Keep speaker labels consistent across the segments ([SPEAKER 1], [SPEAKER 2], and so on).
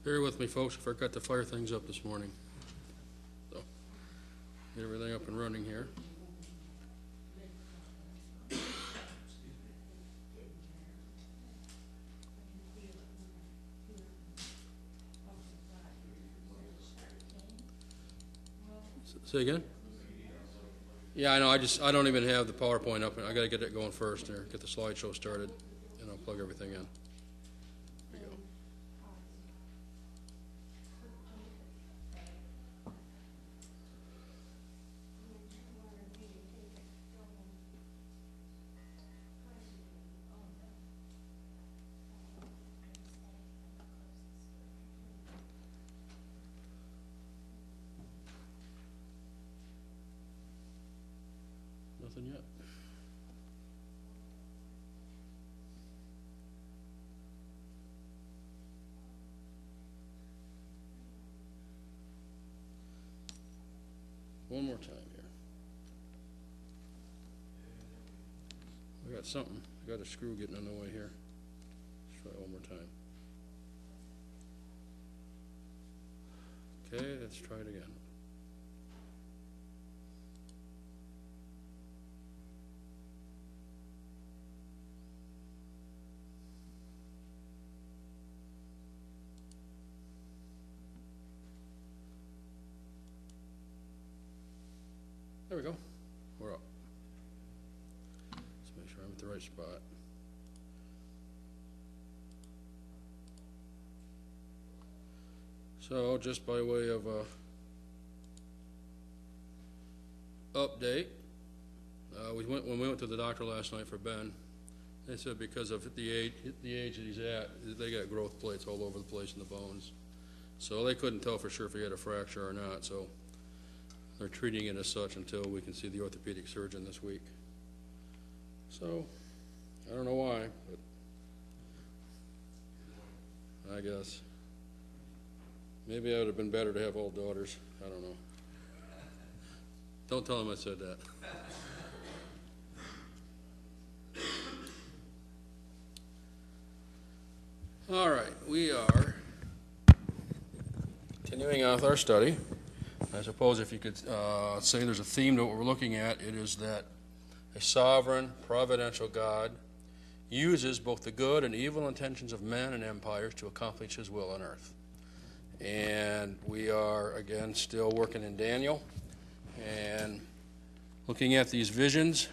[SPEAKER 1] Bear with me, folks, I forgot to fire things up this morning. So, get everything up and running here. Say again? Yeah, I know. I don't even have the PowerPoint up. I got to get it going first there. Get the slideshow started, and I'll plug everything in. There we go. Nothing yet. One more time here. I got something. I got a screw getting in the way here. Let's try it one more time. Okay, let's try it again. There we go. We're up. Let's make sure I'm at the right spot. So, just by way of update, when we went to the doctor last night for Ben, they said because of the age that he's at, they got growth plates all over the place in the bones. So they couldn't tell for sure if he had a fracture or not. So they're treating it as such until we can see the orthopedic surgeon this week. So, I don't know why, but I guess. Maybe it would have been better to have old daughters. I don't know. Don't tell him I said that. All right, we are continuing on with our study. I suppose if you could say there's a theme to what we're looking at, it is that a sovereign, providential God uses both the good and evil intentions of men and empires to accomplish his will on earth. And we are, again, still working in Daniel and looking at these visions.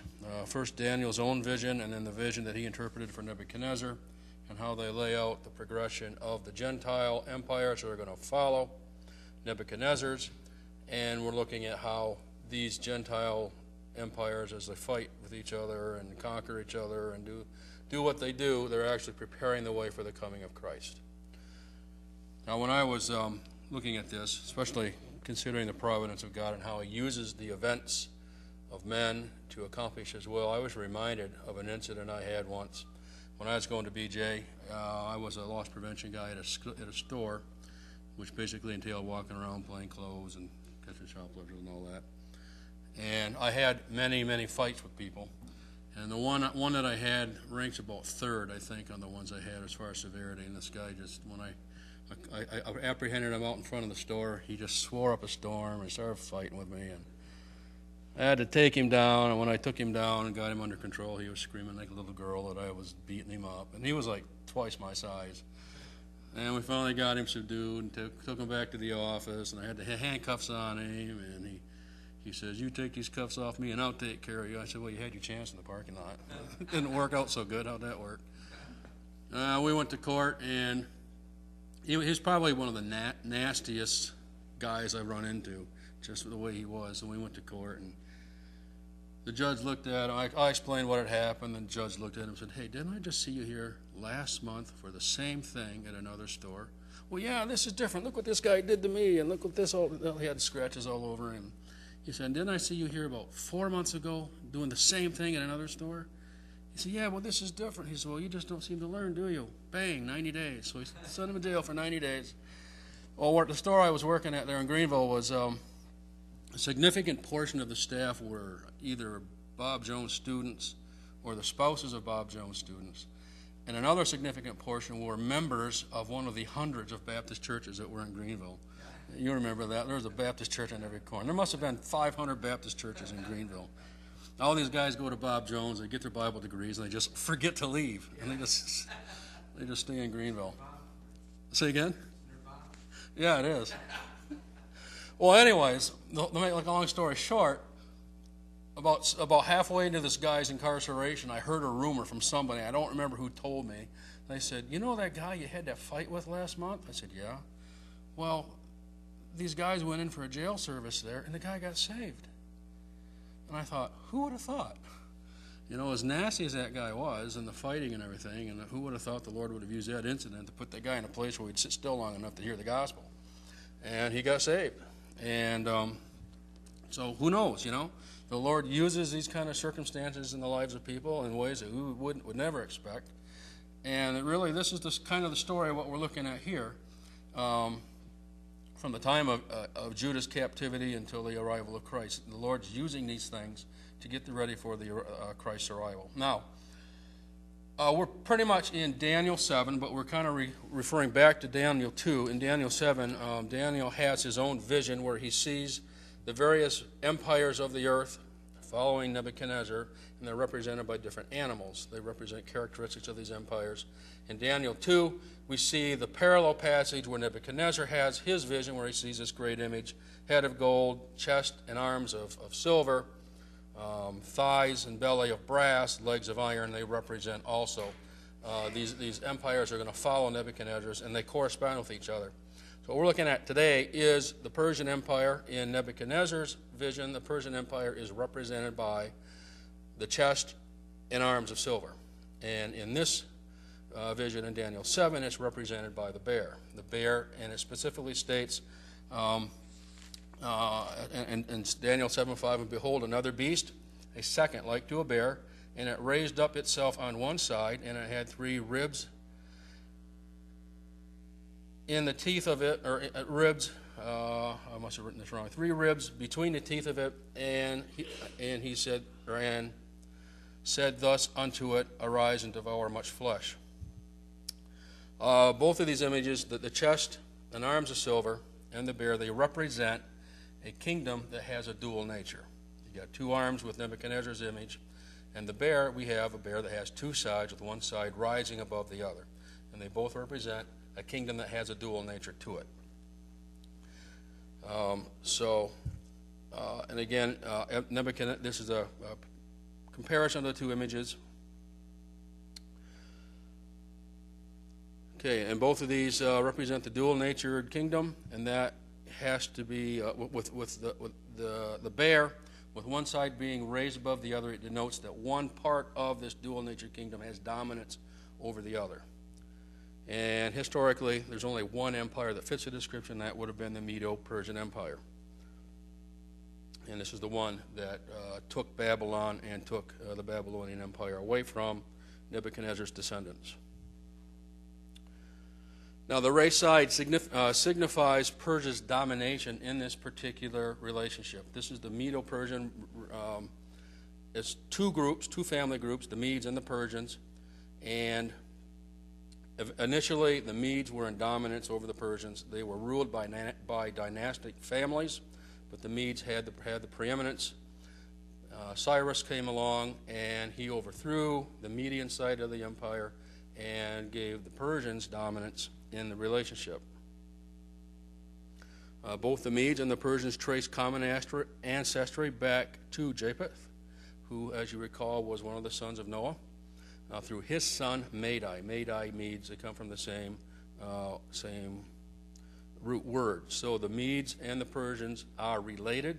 [SPEAKER 1] First Daniel's own vision and then the vision that he interpreted for Nebuchadnezzar and how they lay out the progression of the Gentile empires that are going to follow Nebuchadnezzar's. And we're looking at how these Gentile empires, as they fight with each other and conquer each other and do what they do, they're actually preparing the way for the coming of Christ. Now, when I was looking at this, especially considering the providence of God and how he uses the events of men to accomplish his will, I was reminded of an incident I had once. When I was going to BJ, I was a loss prevention guy at a store, which basically entailed walking around playing clothes and catching shoplifters and all that. And I had many, many fights with people. And the one that I had ranks about third, I think, on the ones I had as far as severity. And this guy just, when I apprehended him out in front of the store, he just swore up a storm and started fighting with me. And I had to take him down. And when I took him down and got him under control, he was screaming like a little girl that I was beating him up. And he was like twice my size. And we finally got him subdued and took him back to the office, and I had the handcuffs on him, and he says, "You take these cuffs off me, and I'll take care of you." I said, "Well, you had your chance in the parking lot." It didn't work out so good. How'd that work? We went to court, and he's probably one of the nastiest guys I've run into, just the way he was. And we went to court, and the judge looked at him. I explained what had happened, and the judge looked at him and said, "Hey, didn't I just see you here last month for the same thing at another store?" "Well, yeah, this is different. Look what this guy did to me, and look what this all." He had scratches all over him. He said, "Didn't I see you here about 4 months ago doing the same thing at another store?" He said, "Yeah, well, this is different." He said, "Well, you just don't seem to learn, do you?" Bang, 90 days. So he sent him to jail for 90 days. Well, the store I was working at there in Greenville was a significant portion of the staff were either Bob Jones students or the spouses of Bob Jones students. and another significant portion were members of one of the hundreds of Baptist churches that were in Greenville. You remember that. There was a Baptist church on every corner. There must have been 500 Baptist churches in Greenville. All these guys go to Bob Jones, they get their Bible degrees, and they just forget to leave. And they just stay in Greenville. Say again? Yeah, it is. Well, anyways, to make like a long story short, about halfway into this guy's incarceration, I heard a rumor from somebody. I don't remember who told me. They said, "You know that guy you had that fight with last month?" I said, "Yeah." "Well, these guys went in for a jail service there, and the guy got saved." And I thought, who would have thought? You know, as nasty as that guy was, and the fighting and everything, and who would have thought the Lord would have used that incident to put that guy in a place where he'd sit still long enough to hear the gospel? And he got saved. And so who knows, you know? The Lord uses these kind of circumstances in the lives of people in ways that we would never expect. And really, this is kind of the story of what we're looking at here. From the time of Judah's captivity until the arrival of Christ. The Lord's using these things to get ready for the Christ's arrival. Now, we're pretty much in Daniel 7, but we're kind of referring back to Daniel 2. In Daniel 7, Daniel has his own vision where he sees the various empires of the earth following Nebuchadnezzar, and they're represented by different animals. They represent characteristics of these empires. In Daniel 2, we see the parallel passage where Nebuchadnezzar has his vision, where he sees this great image, head of gold, chest and arms of silver, thighs and belly of brass, legs of iron. They represent also these empires are going to follow Nebuchadnezzar's, and they correspond with each other. So what we're looking at today is the Persian Empire. In Nebuchadnezzar's vision, the Persian Empire is represented by the chest and arms of silver. And in this vision in Daniel 7, it's represented by the bear. The bear, and it specifically states in Daniel 7:5, "And behold, another beast, a second like to a bear, and it raised up itself on one side, and it had 3 ribs in the teeth of it," or ribs, I must have written this wrong, 3 ribs between the teeth of it, and he said, and said thus unto it, "Arise and devour much flesh." Both of these images, the chest and arms of silver and the bear, they represent a kingdom that has a dual nature. You got 2 arms with Nebuchadnezzar's image, and the bear, we have a bear that has 2 sides with one side rising above the other. And they both represent a kingdom that has a dual nature to it. And again, Nebuchadnezzar, this is a comparison of the 2 images. Okay, and both of these represent the dual-natured kingdom, and that has to be with the bear, with one side being raised above the other. It denotes that one part of this dual-natured kingdom has dominance over the other. And historically, there's only one empire that fits the description. That would have been the Medo-Persian Empire. And this is the one that took Babylon and took the Babylonian Empire away from Nebuchadnezzar's descendants. Now, the race side signifies Persia's domination in this particular relationship. This is the Medo-Persian. It's 2 groups, 2 family groups, the Medes and the Persians. And initially, the Medes were in dominance over the Persians. They were ruled by dynastic families, but the Medes had the preeminence. Cyrus came along, and he overthrew the Median side of the empire and gave the Persians dominance in the relationship. Both the Medes and the Persians trace common ancestry back to Japheth, who, as you recall, was one of the sons of Noah, through his son Madai. Madai, Medes, they come from the same root word. So the Medes and the Persians are related.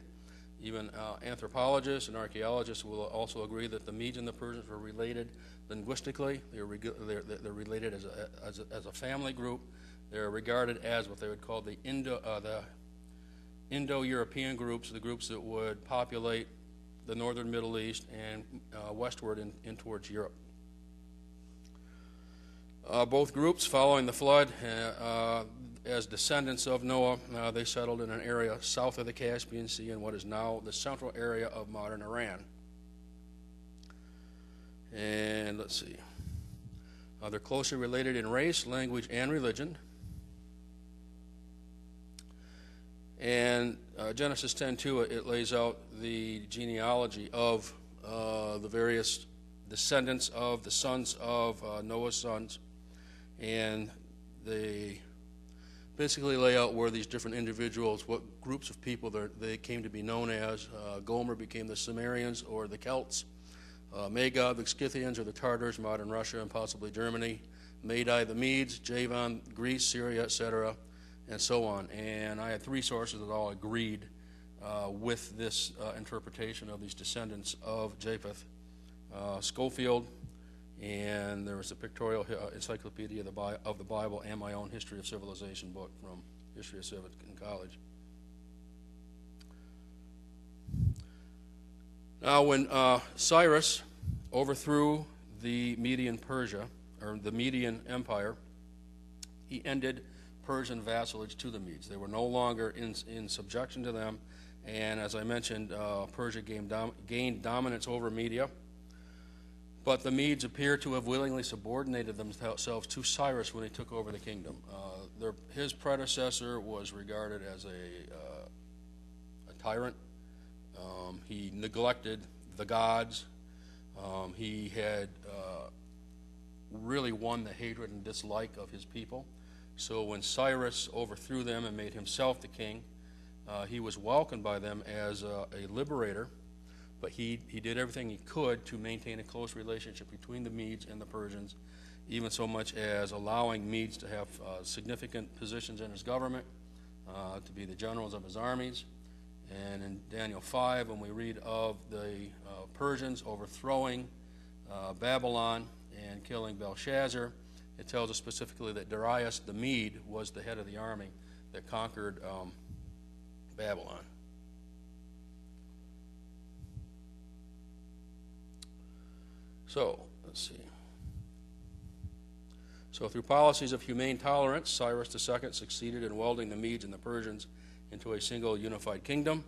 [SPEAKER 1] Even anthropologists and archaeologists will also agree that the Medes and the Persians were related linguistically. They're related as a family group. They're regarded as what they would call the Indo-European groups, the groups that would populate the northern Middle East and westward in towards Europe. Both groups, following the flood, as descendants of Noah, they settled in an area south of the Caspian Sea in what is now the central area of modern Iran. And let's see. They're closely related in race, language, and religion. And Genesis 10:2, it lays out the genealogy of the various descendants of the sons of Noah's sons. And they basically lay out where these different individuals, what groups of people they came to be known as. Gomer became the Sumerians or the Celts. Magog, the Scythians or the Tartars, modern Russia and possibly Germany. Madai, the Medes. Javan, Greece, Syria, etc., and so on. And I had three sources that all agreed with this interpretation of these descendants of Japheth. Schofield, and there was a pictorial encyclopedia of the Bible, and my own History of Civilization book from History of Civic in college. Now, when Cyrus overthrew the Median Persia, or the Median Empire, he ended Persian vassalage to the Medes. They were no longer in subjection to them, and as I mentioned, Persia gained dominance over Media. But the Medes appear to have willingly subordinated themselves to Cyrus when he took over the kingdom. His predecessor was regarded as a tyrant. He neglected the gods. He had really won the hatred and dislike of his people. So when Cyrus overthrew them and made himself the king, he was welcomed by them as a liberator. But he did everything he could to maintain a close relationship between the Medes and the Persians, even so much as allowing Medes to have significant positions in his government, to be the generals of his armies. And in Daniel 5, when we read of the Persians overthrowing Babylon and killing Belshazzar, it tells us specifically that Darius the Mede was the head of the army that conquered Babylon. So, let's see. So through policies of humane tolerance, Cyrus II succeeded in welding the Medes and the Persians into a single unified kingdom,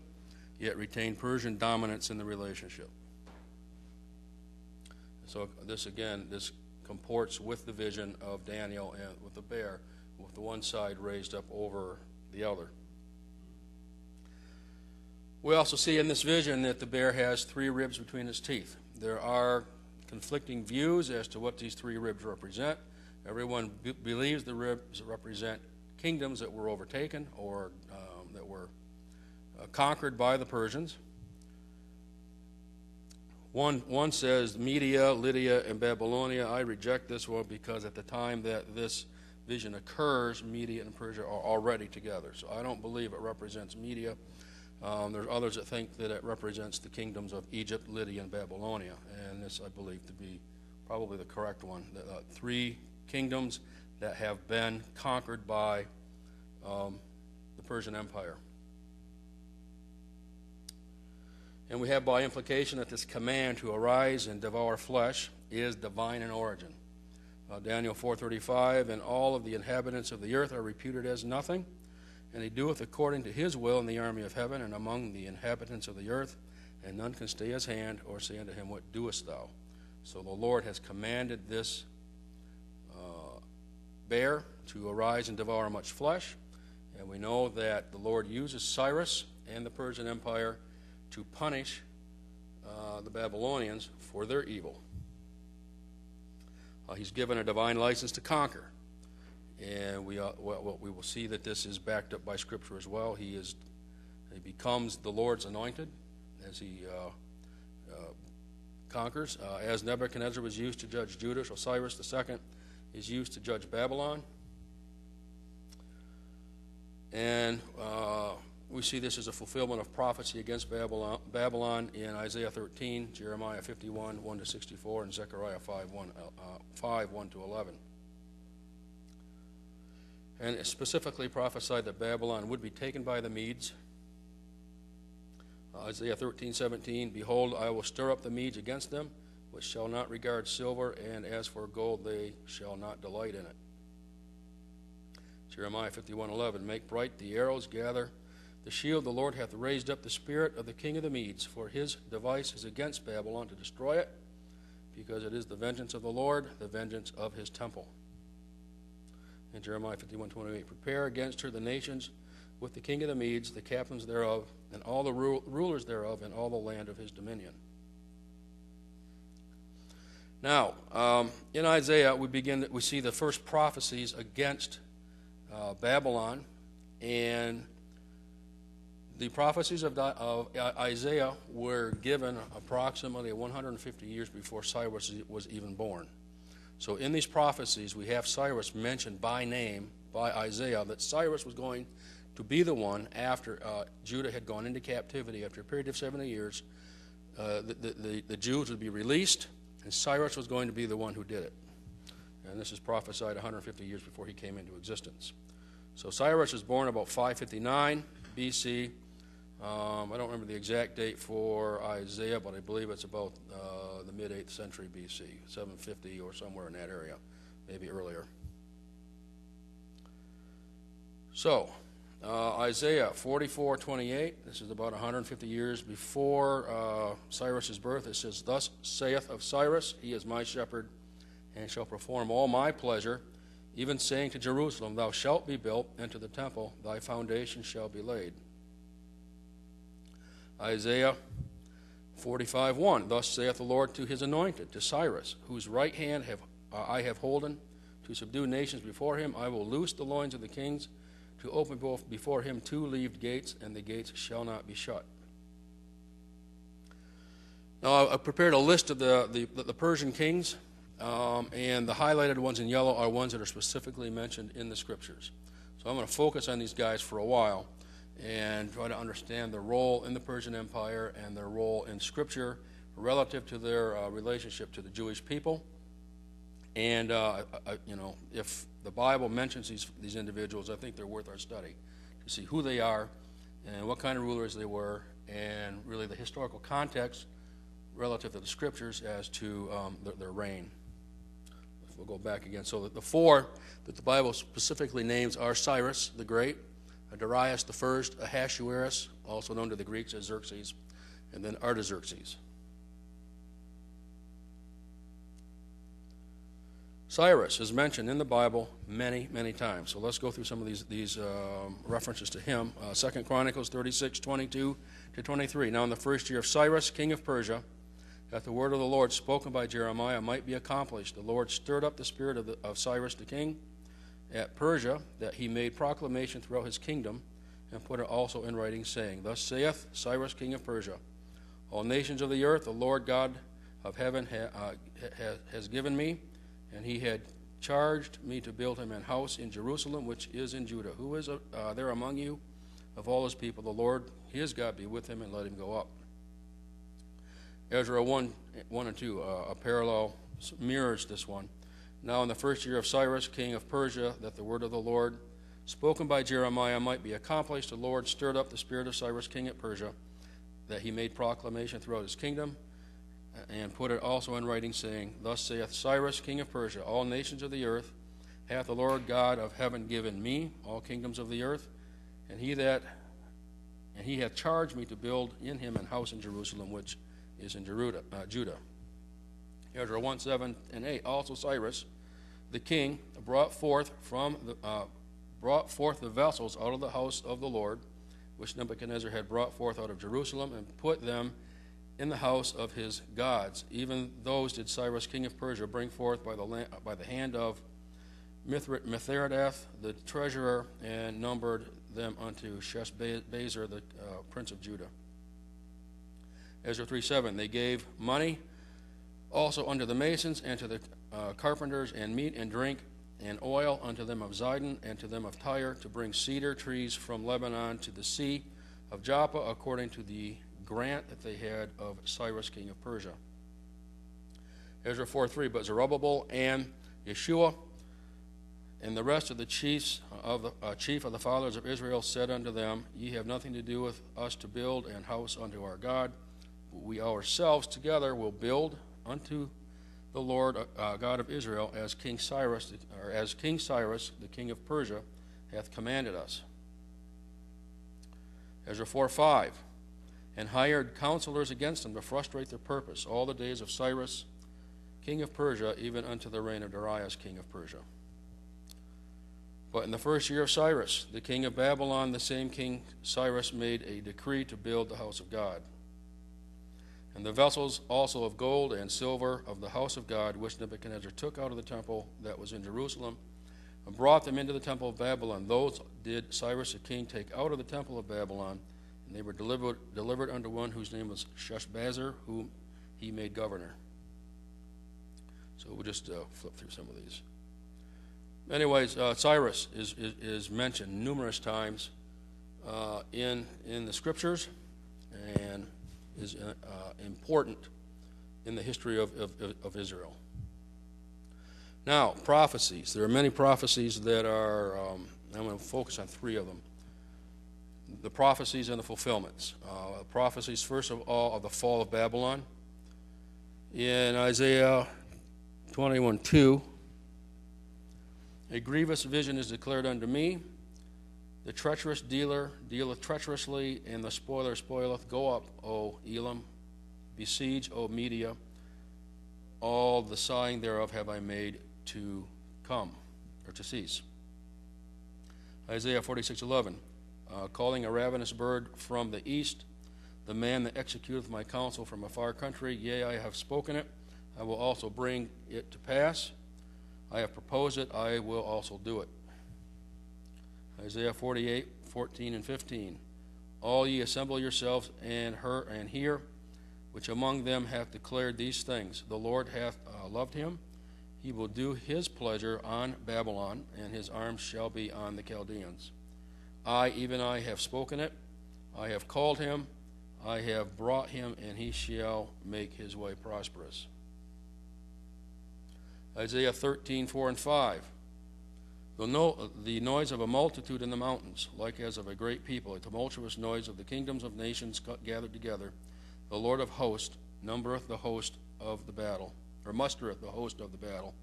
[SPEAKER 1] yet retained Persian dominance in the relationship. So this comports with the vision of Daniel and with the bear, with the one side raised up over the other. We also see in this vision that the bear has three ribs between its teeth. There are conflicting views as to what these three ribs represent. Everyone believes the ribs represent kingdoms that were overtaken or that were conquered by the Persians. One says Media, Lydia, and Babylonia. I reject this one because at the time that this vision occurs, Media and Persia are already together. So I don't believe it represents Media. There's others that think that it represents the kingdoms of Egypt, Lydia, and Babylonia, and this I believe to be probably the correct one. Three kingdoms that have been conquered by the Persian Empire. And we have by implication that this command to arise and devour flesh is divine in origin. Daniel 4:35, and all of the inhabitants of the earth are reputed as nothing, and he doeth according to his will in the army of heaven and among the inhabitants of the earth, and none can stay his hand or say unto him, what doest thou? So the Lord has commanded this bear to arise and devour much flesh, and we know that the Lord uses Cyrus and the Persian Empire to punish the Babylonians for their evil. He's given a divine license to conquer. And we will see that this is backed up by Scripture as well. He becomes the Lord's anointed as he conquers. As Nebuchadnezzar was used to judge Judah, so Cyrus II is used to judge Babylon. And we see this as a fulfillment of prophecy against Babylon in Isaiah 13, Jeremiah 51, 1-64, and Zechariah 5, 1-11. And it specifically prophesied that Babylon would be taken by the Medes. Isaiah 13:17, behold, I will stir up the Medes against them, which shall not regard silver, and as for gold, they shall not delight in it. Jeremiah 51:11, make bright the arrows, gather the shield. The Lord hath raised up the spirit of the king of the Medes, for his device is against Babylon to destroy it, because it is the vengeance of the Lord, the vengeance of his temple. In Jeremiah 51:28, prepare against her the nations with the king of the Medes, the captains thereof, and all the rulers thereof, and all the land of his dominion. Now, in Isaiah, we see the first prophecies against Babylon, and the prophecies of Isaiah were given approximately 150 years before Cyrus was even born. So in these prophecies, we have Cyrus mentioned by name by Isaiah, that Cyrus was going to be the one after Judah had gone into captivity after a period of 70 years. The Jews would be released, and Cyrus was going to be the one who did it. And this is prophesied 150 years before he came into existence. So Cyrus was born about 559 BC. I don't remember the exact date for Isaiah, but I believe it's about the mid-8th century BC, 750 or somewhere in that area, maybe earlier. So, Isaiah 44:28, this is about 150 years before Cyrus's birth. It says, "Thus saith of Cyrus, he is my shepherd, and shall perform all my pleasure, even saying to Jerusalem, thou shalt be built, and to the temple thy foundation shall be laid." Isaiah 45:1, "Thus saith the Lord to his anointed, to Cyrus, whose right hand I have holden, to subdue nations before him. I will loose the loins of the kings, to open before him two-leaved gates, and the gates shall not be shut." Now, I prepared a list of the Persian kings, and the highlighted ones in yellow are ones that are specifically mentioned in the scriptures. So I'm going to focus on these guys for a while and try to understand their role in the Persian Empire and their role in Scripture relative to their relationship to the Jewish people. And if the Bible mentions these individuals, I think they're worth our study to see who they are and what kind of rulers they were, and really the historical context relative to the Scriptures as to their reign. We'll go back again. So the four that the Bible specifically names are Cyrus the Great, Darius the First, Ahasuerus, also known to the Greeks as Xerxes, and then Artaxerxes. Cyrus is mentioned in the Bible many, many times. So let's go through some of these references to him. 2 Chronicles 36:22-23. Now in the first year of Cyrus, king of Persia, that the word of the Lord spoken by Jeremiah might be accomplished, the Lord stirred up the spirit of Cyrus the king at Persia, that he made proclamation throughout his kingdom, and put it also in writing, saying, Thus saith Cyrus king of Persia, all nations of the earth, the Lord God of heaven has given me, and he had charged me to build him an house in Jerusalem, which is in Judah. Who is there among you of all his people? The Lord his God be with him, and let him go up. Ezra 1 and 2, a parallel mirrors this one. Now in the first year of Cyrus, king of Persia, that the word of the Lord spoken by Jeremiah might be accomplished, the Lord stirred up the spirit of Cyrus, king of Persia, that he made proclamation throughout his kingdom, and put it also in writing, saying, Thus saith Cyrus, king of Persia, all nations of the earth hath the Lord God of heaven given me, all kingdoms of the earth, and he hath charged me to build in him an house in Jerusalem, which is in Judah. Ezra 1, 7 and 8. Also Cyrus, the king, brought forth the vessels out of the house of the Lord, which Nebuchadnezzar had brought forth out of Jerusalem, and put them in the house of his gods. Even those did Cyrus, king of Persia, bring forth by the hand of Mithredath, the treasurer, and numbered them unto Sheshbazzar, the prince of Judah. Ezra 3:7. They gave money also unto the masons, and to the carpenters, and meat and drink, and oil unto them of Zidon, and to them of Tyre, to bring cedar trees from Lebanon to the sea of Joppa, according to the grant that they had of Cyrus, king of Persia. Ezra 4:3. But Zerubbabel and Yeshua and the rest of the chief of the fathers of Israel said unto them, Ye have nothing to do with us to build an house unto our God. We ourselves together will build unto the Lord God of Israel, as King Cyrus, the king of Persia, hath commanded us. Ezra 4:5. And hired counselors against them to frustrate their purpose all the days of Cyrus, king of Persia, even unto the reign of Darius, king of Persia. But in the first year of Cyrus, the king of Babylon, the same king Cyrus made a decree to build the house of God. And the vessels also of gold and silver of the house of God, which Nebuchadnezzar took out of the temple that was in Jerusalem, and brought them into the temple of Babylon. Those did Cyrus the king take out of the temple of Babylon, and they were delivered unto one whose name was Sheshbazzar, whom he made governor. So we'll just flip through some of these. Anyways, Cyrus is mentioned numerous times in the scriptures, and is important in the history of Israel. Now, prophecies. There are many prophecies that are, I'm going to focus on three of them. The prophecies and the fulfillments. Prophecies, first of all, of the fall of Babylon. In Isaiah 21:2, a grievous vision is declared unto me. The treacherous dealer dealeth treacherously, and the spoiler spoileth. Go up, O Elam. Besiege, O Media. All the sighing thereof have I made to come, or to cease. Isaiah 46:11, calling a ravenous bird from the east, the man that executeth my counsel from a far country. Yea, I have spoken it, I will also bring it to pass. I have proposed it, I will also do it. Isaiah 48:14 and 15, all ye assemble yourselves and hear, which among them hath declared these things. The Lord hath loved him. He will do his pleasure on Babylon, and his arms shall be on the Chaldeans. I, even I, have spoken it. I have called him. I have brought him, and he shall make his way prosperous. Isaiah 13:4 and 5. The noise of a multitude in the mountains, like as of a great people, a tumultuous noise of the kingdoms of nations gathered together. The Lord of hosts numbereth the host of the battle, or mustereth the host of the battle.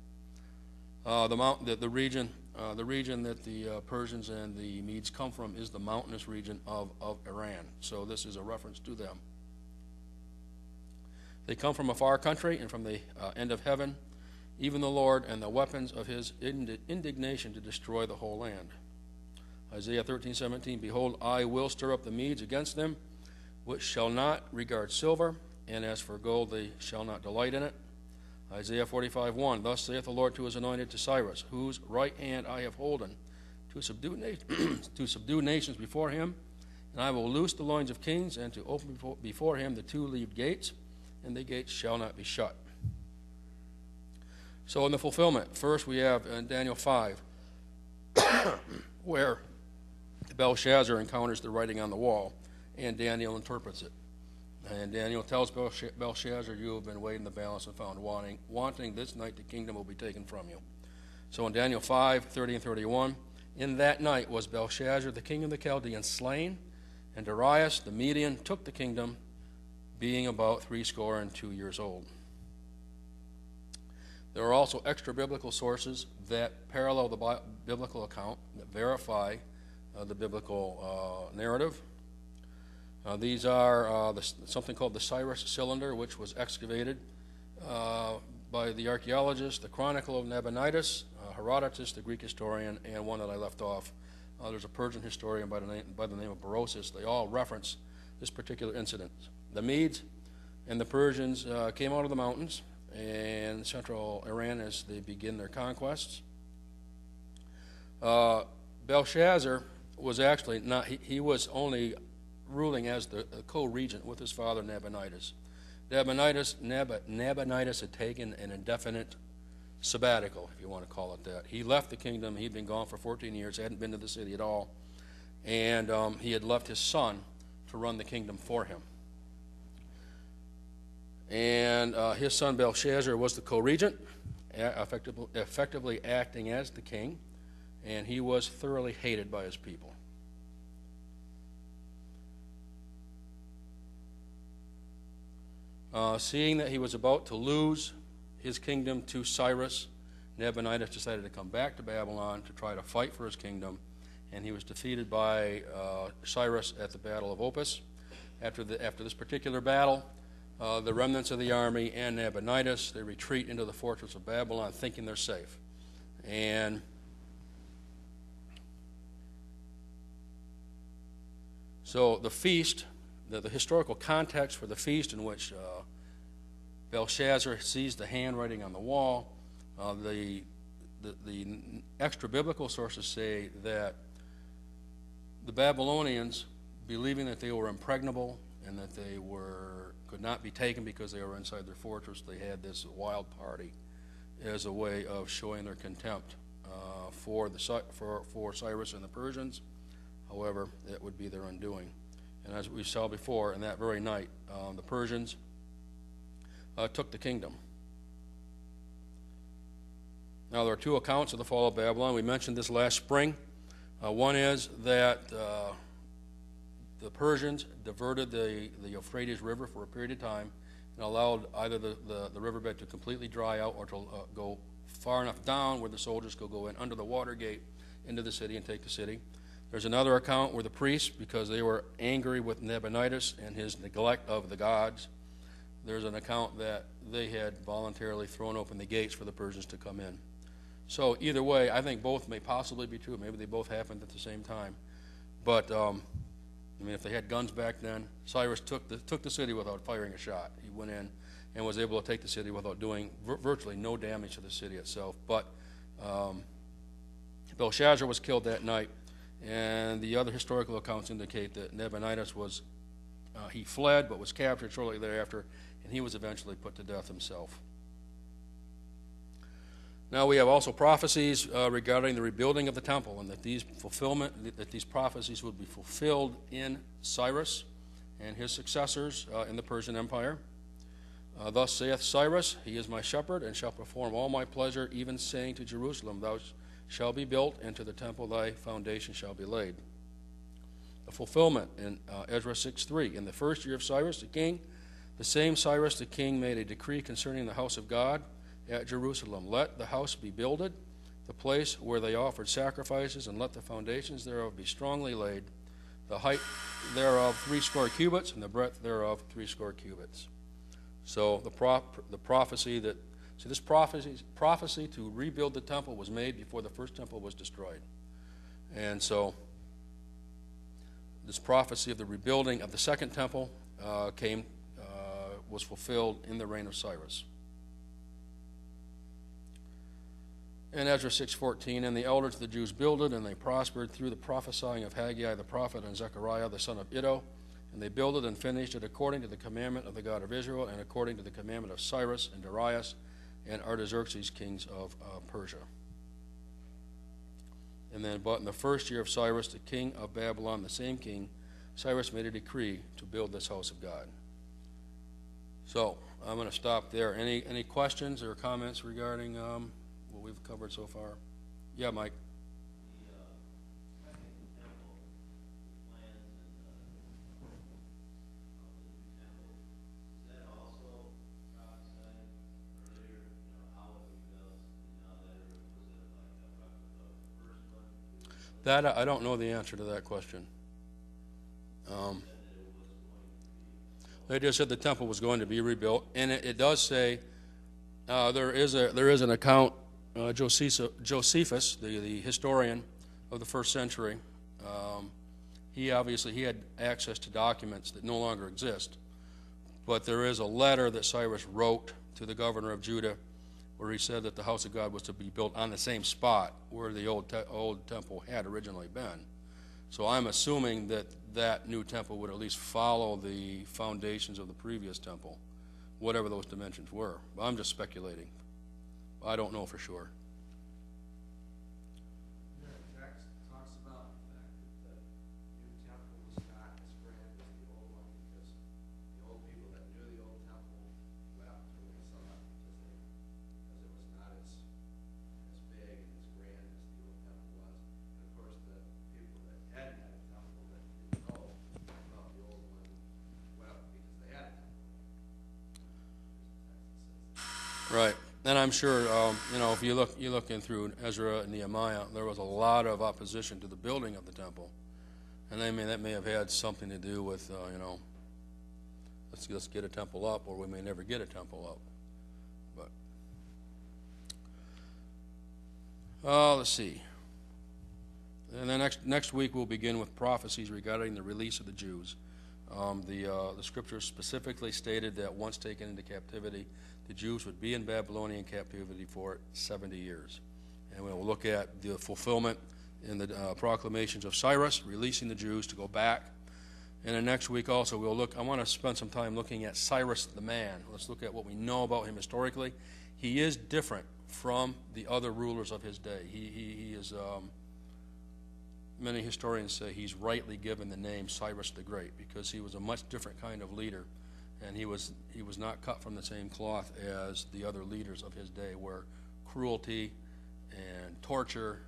[SPEAKER 1] The region that the Persians and the Medes come from is the mountainous region of Iran. So this is a reference to them. They come from a far country and from the end of heaven, even the Lord, and the weapons of his indignation to destroy the whole land. Isaiah 13:17, behold, I will stir up the Medes against them, which shall not regard silver, and as for gold they shall not delight in it. Isaiah 45:1, thus saith the Lord to his anointed, to Cyrus, whose right hand I have holden, to subdue nations before him, and I will loose the loins of kings, and to open before him the two-leaved gates, and the gates shall not be shut. So in the fulfillment, first we have in Daniel 5, where Belshazzar encounters the writing on the wall, and Daniel interprets it. And Daniel tells Belshazzar, you have been weighed in the balance and found wanting. This night the kingdom will be taken from you. So in Daniel 5:30 and 31, in that night was Belshazzar, the king of the Chaldeans, slain, and Darius the Median took the kingdom, being about 62 years old. There are also extra-biblical sources that parallel the biblical account, that verify the biblical narrative. These are something called the Cyrus Cylinder, which was excavated by the archaeologist, the Chronicle of Nabonidus, Herodotus, the Greek historian, and one that I left off. There's a Persian historian by the name of Berosus. They all reference this particular incident. The Medes and the Persians came out of the mountains and central Iran as they begin their conquests. Belshazzar was actually not, he was only ruling as the co-regent with his father Nabonidus. Nabonidus had taken an indefinite sabbatical, if you want to call it that. He left the kingdom. He'd been gone for 14 years, hadn't been to the city at all, and he had left his son to run the kingdom for him. And his son Belshazzar was the co-regent, effectively acting as the king, and he was thoroughly hated by his people. Seeing that he was about to lose his kingdom to Cyrus, Nabonidus decided to come back to Babylon to try to fight for his kingdom, and he was defeated by Cyrus at the Battle of Opis. After this particular battle, the remnants of the army and Nabonidus. They retreat into the fortress of Babylon thinking they're safe. And so the feast, the historical context for the feast in which Belshazzar sees the handwriting on the wall, the extra biblical sources say that the Babylonians, believing that they were impregnable and that they could not be taken because they were inside their fortress, they had this wild party as a way of showing their contempt for Cyrus and the Persians. However, it would be their undoing. And as we saw before, in that very night, the Persians took the kingdom. Now, there are two accounts of the fall of Babylon. We mentioned this last spring. One is that the Persians diverted the Euphrates River for a period of time and allowed either the riverbed to completely dry out or to go far enough down where the soldiers could go in under the water gate into the city and take the city. There's another account where the priests, because they were angry with Nabonidus and his neglect of the gods, there's an account that they had voluntarily thrown open the gates for the Persians to come in. So either way, I think both may possibly be true. Maybe they both happened at the same time. But if they had guns back then, Cyrus took the city without firing a shot. He went in and was able to take the city without doing virtually no damage to the city itself. But Belshazzar was killed that night, and the other historical accounts indicate that Nabonidus he fled but was captured shortly thereafter, and he was eventually put to death himself. Now we have also prophecies regarding the rebuilding of the temple, and that these prophecies would be fulfilled in Cyrus and his successors in the Persian Empire. Thus saith Cyrus, he is my shepherd, and shall perform all my pleasure, even saying to Jerusalem, thou shalt be built, and to the temple thy foundation shall be laid. The fulfillment in Ezra 6:3. In the first year of Cyrus the king, the same Cyrus the king made a decree concerning the house of God at Jerusalem. Let the house be builded, the place where they offered sacrifices, and let the foundations thereof be strongly laid, the height thereof 60 cubits, and the breadth thereof 60 cubits. So the prophecy that, so this prophecy to rebuild the temple was made before the first temple was destroyed. And so this prophecy of the rebuilding of the second temple was fulfilled in the reign of Cyrus. In Ezra 6:14, and the elders of the Jews builded, and they prospered through the prophesying of Haggai the prophet and Zechariah the son of Iddo. And they builded and finished it according to the commandment of the God of Israel, and according to the commandment of Cyrus and Darius and Artaxerxes, kings of Persia. And then, but in the first year of Cyrus, the king of Babylon, the same king, Cyrus made a decree to build this house of God. So I'm going to stop there. Any questions or comments regarding what we've covered so far? Yeah, Mike. That I don't know the answer to that question. They just said the temple was going to be rebuilt, and it does say there is an account. Josephus, the historian of the first century, he had access to documents that no longer exist, but there is a letter that Cyrus wrote to the governor of Judah, where he said that the house of God was to be built on the same spot where the old temple had originally been. So I'm assuming that that new temple would at least follow the foundations of the previous temple, whatever those dimensions were. But I'm just speculating. I don't know for sure. Right, and I'm sure if you're looking through Ezra and Nehemiah, there was a lot of opposition to the building of the temple, and that may have had something to do with let's get a temple up, or we may never get a temple up. But let's see. And then next week we'll begin with prophecies regarding the release of the Jews. The scriptures specifically stated that once taken into captivity, the Jews would be in Babylonian captivity for 70 years. And we'll look at the fulfillment in the proclamations of Cyrus, releasing the Jews to go back. And then next week also I want to spend some time looking at Cyrus the man. Let's look at what we know about him historically. He is different from the other rulers of his day. He is, many historians say he's rightly given the name Cyrus the Great because he was a much different kind of leader, and he was not cut from the same cloth as the other leaders of his day, where cruelty and torture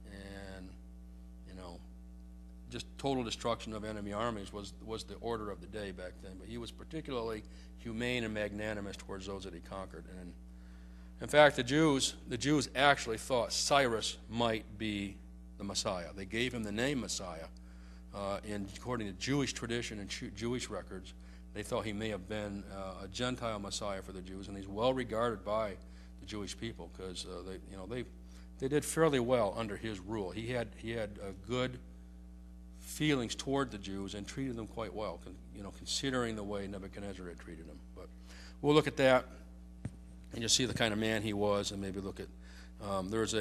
[SPEAKER 1] and just total destruction of enemy armies was the order of the day back then. But he was particularly humane and magnanimous towards those that he conquered. And in fact, the Jews actually thought Cyrus might be the Messiah. They gave him the name Messiah. According to Jewish tradition and Jewish records, they thought he may have been a Gentile Messiah for the Jews, and he's well regarded by the Jewish people because they did fairly well under his rule. He had good feelings toward the Jews and treated them quite well, considering the way Nebuchadnezzar had treated them. But we'll look at that and just see the kind of man he was, and maybe look at there's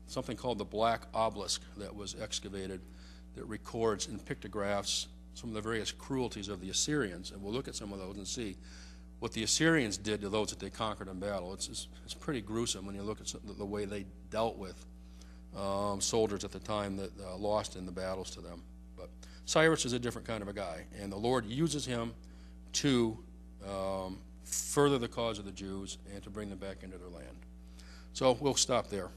[SPEAKER 1] something called the Black Obelisk that was excavated that records in pictographs some of the various cruelties of the Assyrians, and we'll look at some of those and see what the Assyrians did to those that they conquered in battle. It's pretty gruesome when you look at the way they dealt with soldiers at the time that lost in the battles to them. But Cyrus is a different kind of a guy, and the Lord uses him to further the cause of the Jews and to bring them back into their land. So we'll stop there.